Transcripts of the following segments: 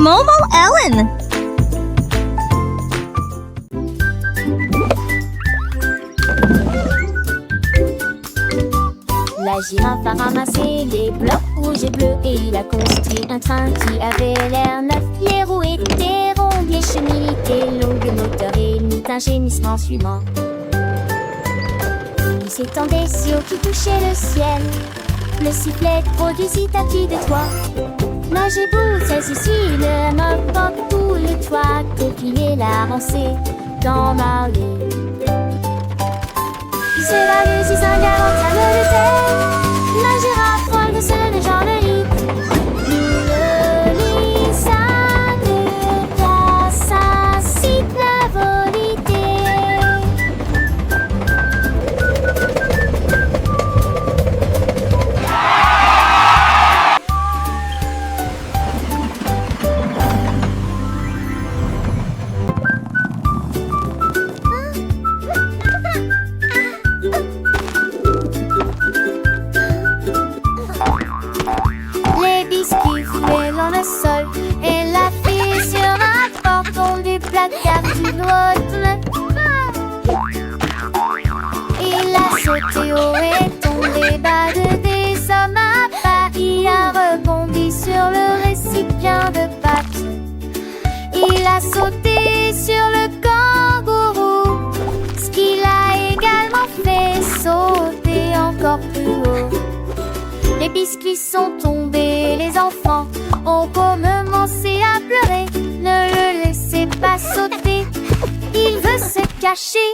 Momo Ellen. La girafe a ramassé des blocs rouges et bleus et il a construit un train qui avait l'air neuf. Les roues étaient rondes, les chenilles étaient longues, le moteur émit un gémissement suivant. Il s'étendait si haut qu'il touchait le ciel. Le sifflet produisit un cri de toit. Nagez-vous, saisissez le remorque tout le toit, coquiller l'avancée dans Marley. Il se va le 600 garant à le terre. La girafe frôle de ce genre de lit. Le lit, ça ne place à cite la volité. Les biscuits foulés dans le sol et la fille sur un porton du placard du droit. Il a sauté haut et tombé bas de des hommes à pas. Il a rebondi sur le récipient de pâtes. Il a sauté sur le kangourou, ce qui l'a également fait sauter encore plus haut. Les biscuits sont tombés, les enfants ont commencé à pleurer. Ne le laissez pas sauter, il veut se cacher.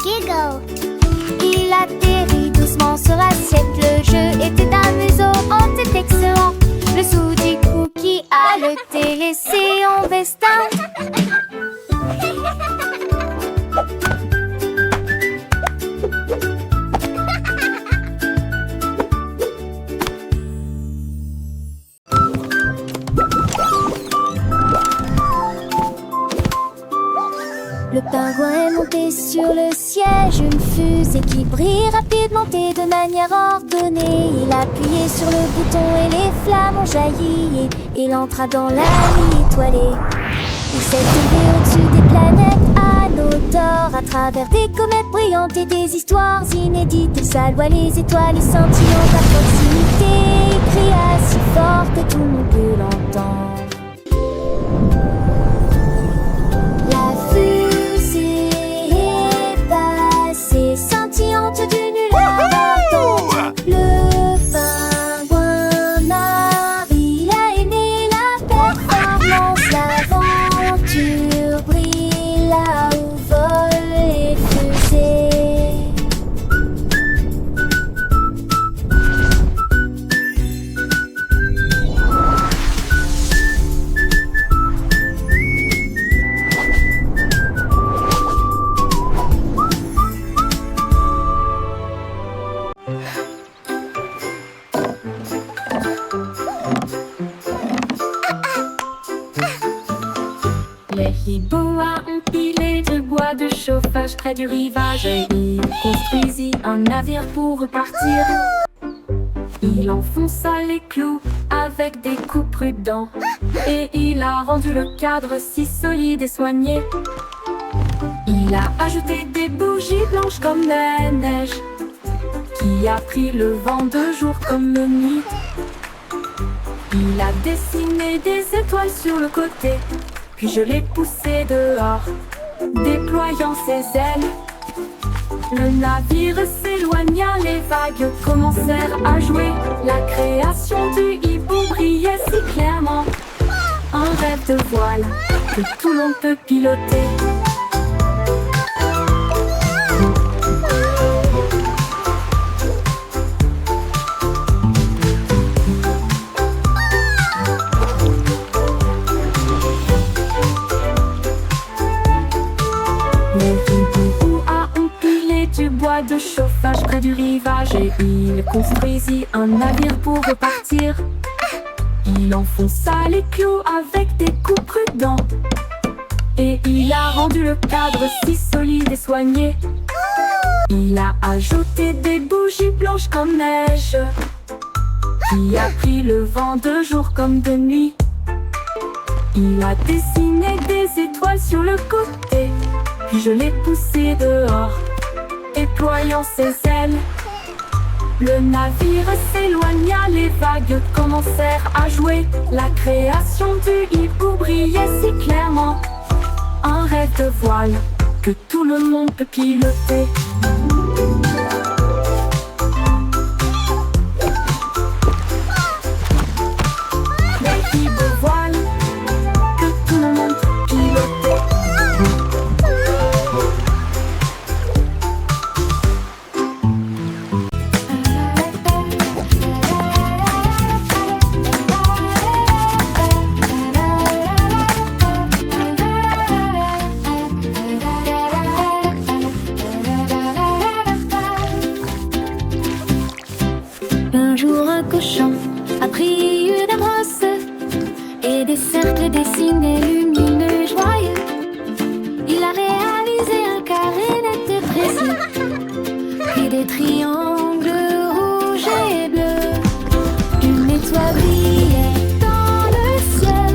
Giggle. Il atterrit doucement sur l'assiette. Le jeu était amusant, était excellent. Le sou du cookie a le laissé en vestin. Le pingouin est monté sur le siège, une fusée qui brille rapidement et de manière ordonnée. Il a appuyé sur le bouton et les flammes ont jailli et il entra dans la nuit étoilée. Il s'est élevé au-dessus des planètes anneaux d'or, à travers des comètes brillantes et des histoires inédites. Il salua les étoiles et scintillantes à proximité. Il cria si fort que tout le monde peut l'entendre. Scintillante du nul ardente. Le pingouin nord, il a aimé la performance. L'aventure brille là où volent les fusées. Les hiboux ont empilé du bois de chauffage près du rivage et il construisit un navire pour repartir. Il enfonça les clous avec des coups prudents et il a rendu le cadre si solide et soigné. Il a ajouté des bougies blanches comme la neige qui a pris le vent de jour comme de nuit. Il a dessiné des étoiles sur le côté, puis je l'ai poussé dehors, déployant ses ailes. Le navire s'éloigna, les vagues commencèrent à jouer. La création du hibou brillait si clairement. Un rêve de voile que tout le monde peut piloter. De chauffage près du rivage et il construisit un navire pour repartir. Il enfonça les clous avec des coups prudents et il a rendu le cadre si solide et soigné. Il a ajouté des bougies blanches comme neige, qui a pris le vent de jour comme de nuit. Il a dessiné des étoiles sur le côté, puis je l'ai poussé dehors, déployant ses ailes. Le navire s'éloigna, les vagues commencèrent à jouer. La création du hibou brillait si clairement, un rêve de voile que tout le monde peut piloter. Les hiboux voiles que tout le monde peut piloter. Un jour un cochon a pris une brosse et des cercles dessinés lumineux joyeux. Il a réalisé un carré net et précis, puis des triangles rouges et bleus. Une étoile brillait dans le ciel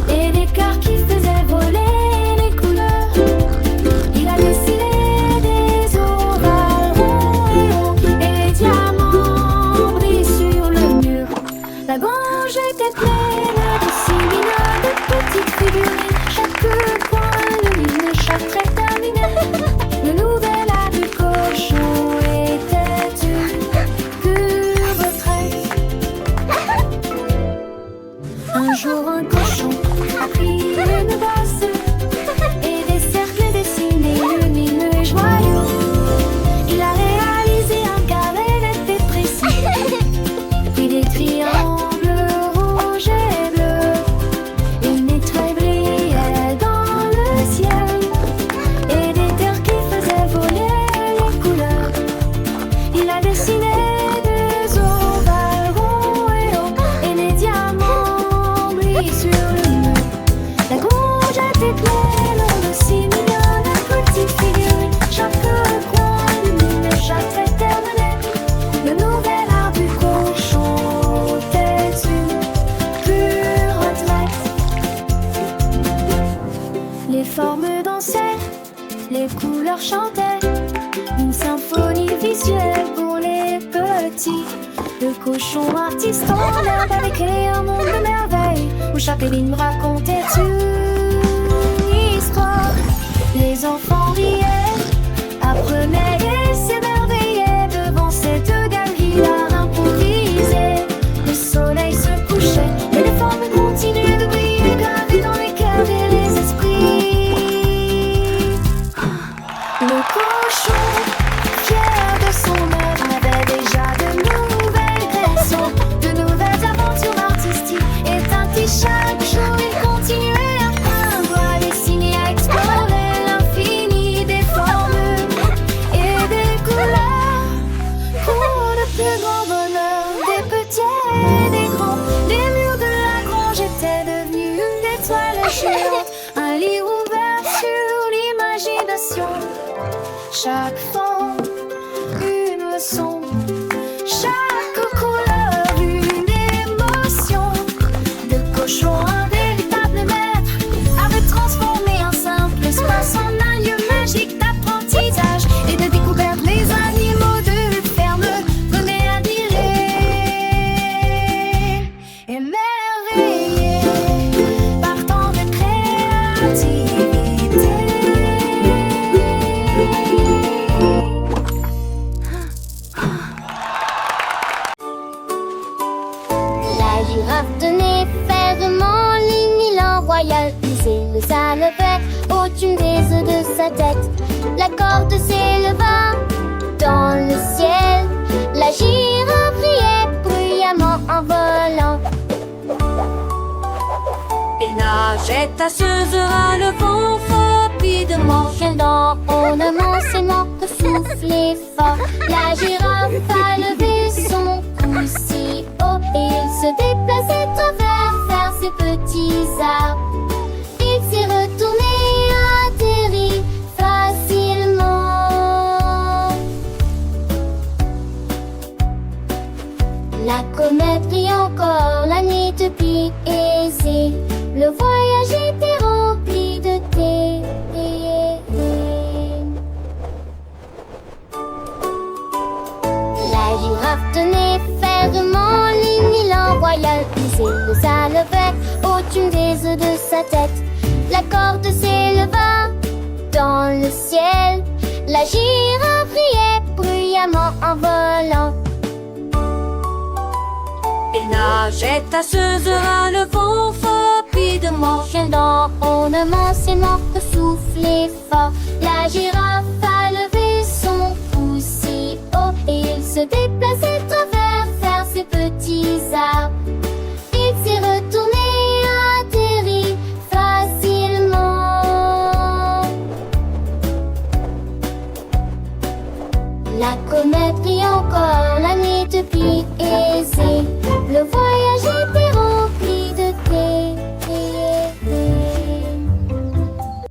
et des cœurs qui faisaient voler les couleurs. Il a dessiné des ovales ronds et ronds et des diamants brillent sur le mur. La grange était pleine de si mignonnes de petites figurines, chaque coin lumineux, chaque trait terminé. Le nouvel art du cochon était une pure retraite. Un jour un cochon a pris une brosse et des cercles dessinés lumineux et joyeux. Il a réalisé un carré net et précis, puis des triangles rouges et bleus. Une étoile brillait dans le ciel et des cœurs qui faisaient voler les couleurs. Il a dessiné des ovales ronds et ronds et des diamants brillent sur le mur. La grange était pleine de si mignonnes petites figurines, chaque coin lumineux, chaque trait terminé. Le nouvel art du cochon était une pure retraite. Les formes dansaient, les couleurs chantaient, une symphonie visuelle pour les petits. Le cochon artiste en herbe avait créé un monde de merveilles où chaque ligne racontait une histoire. Les enfants riaient, apprenaient et s'émerveillaient devant cette galerie d'art improvisée. Le soleil se couchait et les formes continuaient de briller, gravées dans les cœurs et les esprits. Le cochon, fier de son œuvre, avait déjà de nouvelles créations, de nouvelles aventures artistiques. Éteint chaque jour, il continuait à peindre, à dessiner, à explorer l'infini des formes et des couleurs. Pour le plus grand bonheur des petits et des grands, les murs de la grange étaient devenus une étoile géante, un livre ouvert sur l'imagination. Chaque forme, une leçon, chaque couleur, une émotion. Le cochon, un véritable maître, avait transformé un simple espace en un lieu magique d'apprentissage et de découverte. Les animaux de ferme venaient admirer, émerveillés par tant de créativité. La girafe tenait fermement l'élan royal, lisait le alphabet au-dessus des œufs de sa tête. La corde s'éleva dans le ciel, la girafe riait bruyamment en volant. Et nageait tasseuse à le vent rapidement. Quel dent ornement ses manques soufflait fort. La girafe a levé son cou si haut et il se déplaçait travers ses petits arbres. Il s'est retourné, atterri facilement. sa tête. La corde s'éleva dans le ciel. La girafe riait bruyamment en volant. Et nageait tasseuse à le vent rapidement. Chien d'en haut ne mensément que souffler fort. La girafe a levé son pouce si haut et il se déplaçait travers ses petits arbres. Il s'est retourné, atterri facilement. La comète brille encore, la nuit depuis aisée.